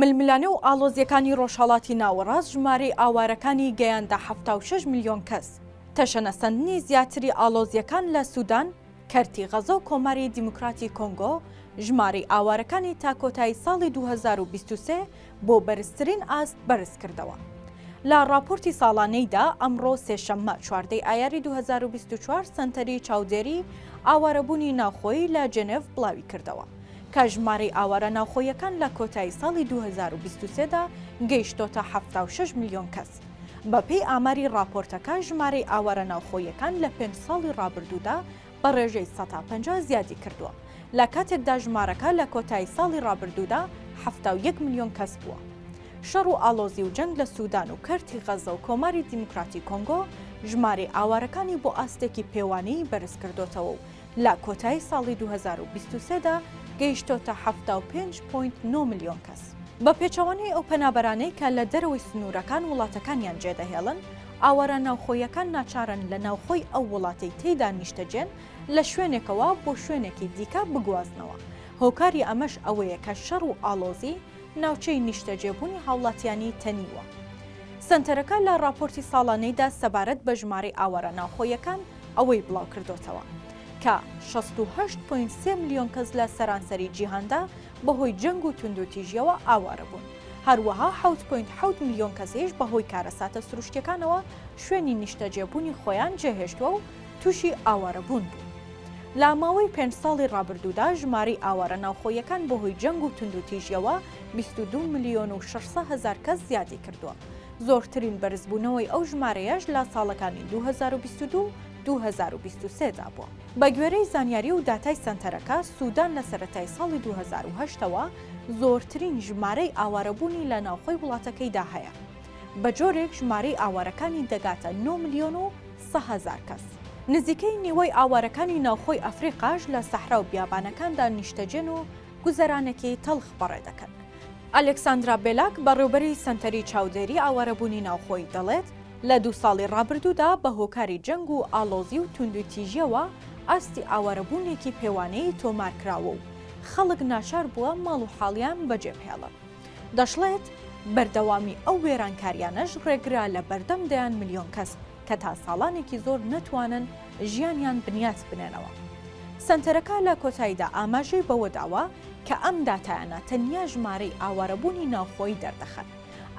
ململانە و ئاڵۆزیەکانی ڕۆژهەڵاتی ناوەڕاست ژمارەی ئاوارەکانی گەیاندە 76 میلیۆن کەس. تەشەنەسەندنی زیاتری ئاڵۆزیەکان لە سوودان، کەرتی غەزە و کۆماری دیموکراتی کۆنگۆ ژمارەی ئاوارەکانی تا کۆتایی ساڵی 2023 بۆ بەرزترین ئاست بەرز کردەوە. لە راپۆرتی ساڵانەیدا ئەمڕۆ سێشەممە 14 ئایاری 2024 سەنتەری چاودێری ئاوارەبوونی ناوخۆیی لە جنێڤ بڵاوی کردەوە کە ژمارەی ئاوارە ناوخۆیەکان لە کۆتایی ساڵی 2023دا گەیشتۆتە 76 میلیۆن کەس. بەپێی ئاماری راپۆرتەکە ژمارەی ئاوارە ناوخۆیەکان لە 5 ساڵی ڕابردوودا بە ڕێژەی 150 زیادی کردووە، لە کاتێکدا ژمارەکە لە کۆتایی ساڵی ڕابردوودا 71 میلیۆن کەس بووە. شەڕ و ئاڵۆزی و جەنگ لە سوودان و کەرتی غەزە و کۆماری دیموکراتی کۆنگۆ ژمارەی ئاوارەکانی بۆ ئاستێکی پێوانەی بەرز کردوتەوە و لە کۆتایی ساڵی 2023دا گەیشتۆتە 75.9 میلیۆن کەس. بە پێچەوانەی ئەو پەنابەرانەی کە لە دەرەوەی سنوورەکان وڵاتەکانیان جێدەهێڵن، ئاوارە ناوخۆیەکان ناچارن لە ناوخۆی ئەو وڵاتەی تێیدا نیشتەجێن لە شوێنێکەوە بۆ شوێنێکی دیکە بگوازنەوە. هۆکاری ئەمەش ئەوەیە کە شەڕ و ئاڵۆزی ناوچەی نیشتەجێبوونی هاوڵاتیانی تەنیوە. سنتەرەکە لە راپۆرتی ساڵانەیدا سەبارەت بە ژمارەی ئاوارە ناوخۆیەکان ئەوەی بڵاو کردوتەوە کە 68.3 میلیۆن کەس لە سەرانسەری جیهاندا بەهۆی جەنگ و توندوتیژیەوە ئاوارە بوون. هەروەها 7.7 میلیۆن کەسیش بەهۆی کارەساتە سروشتیەکانەوە شوێنی نیشتەجێبوونی خۆیان جێهێشتووە و تووشی ئاوارەبوون بوون. لە ماوەی 5 ساڵی ڕابردوودا ژمارەی ئاوارە ناوخۆیەکان بەهۆی جەنگ و توندوتیژیەوە 22 میلیۆن و 600 هزار کەس زیادی کردووە. زۆرترین بەرزبوونەوەی ئەو ژمارەیەش لە ساڵەکانی 2022-2023دا بووە. بە گوێرەی زانیاری و داتای سنتەرەکە، سوودان لە سەرەتای ساڵی 2008ەوە زۆرترین ژمارەی ئاوارەبوونی لە ناوخۆی وڵاتەکەیدا هەیە. بە جۆرێک ژمارەی ئاوارەکانی دەگاتە 9 میلیۆن و 100 هزار کەس. نزیکەی نیوەی ئاوارەکانی ناوخۆی ئەفریقاش لە سەحرا و بیابانەکاندا نیشتەجێن و گوزەرانێکی تەڵخ بەڕێ دەکەن. ئەلێکساندرا بێلاک بەڕێوەبەری سەنتەری چاودێری ئاوارەبوونی ناوخۆی دەڵێت لە 2 ساڵی ڕابردوودا بە هۆکاری جەنگ و ئاڵۆزی و توندوتیژیەوە ئاستی ئاوارەبوونێکی پێوانەی تۆمارکراوە و خەڵک ناچار بووە ماڵ و حاڵیان بەجێبهێڵن. دەشڵێت بەردەوامی ئەو وێرانکاریانەش ڕێگرا لە بەردەمدایان میلیۆن کەس کە تا ساڵانێکی زۆر نەتوانن ژیانیان بنیاز بنێنەوە. سنتەرەکە لە کۆتاییدا ئاماژەی بەوە داوە کە ئەم داتایانە تەنیا ژمارەی ئاوارەبوونی ناوخۆیی دەردەخەن،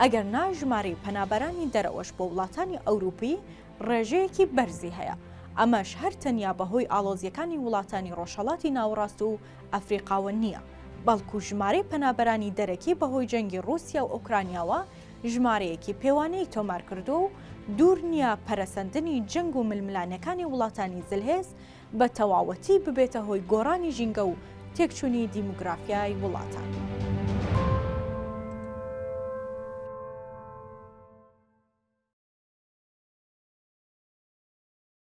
ئەگەر نا ژمارەی پەنابەرانی دەرەوەش بۆ وڵاتانی ئەوروپی ڕێژەیەکی بەرزی هەیە. ئەمەش هەر تەنیا بەهۆی ئاڵۆزیەکانی وڵاتانی ڕۆژهەڵاتی ناوەڕاست و ئەفریقاوە نییە، بەڵکو ژمارەی پەنابەرانی دەرەکی بەهۆی جەنگی ڕووسیا و ئوکرانیاوە ژمارەیەکی پێوانەی تۆمار کردو و دوور نییە پەرەسەندنی جەنگ و ململانەکانی وڵاتانی زلهێز بە تەواوەتی ببێتە هۆی گۆڕانی ژینگە و تێکچوونی دیموگرافیای وڵاتان.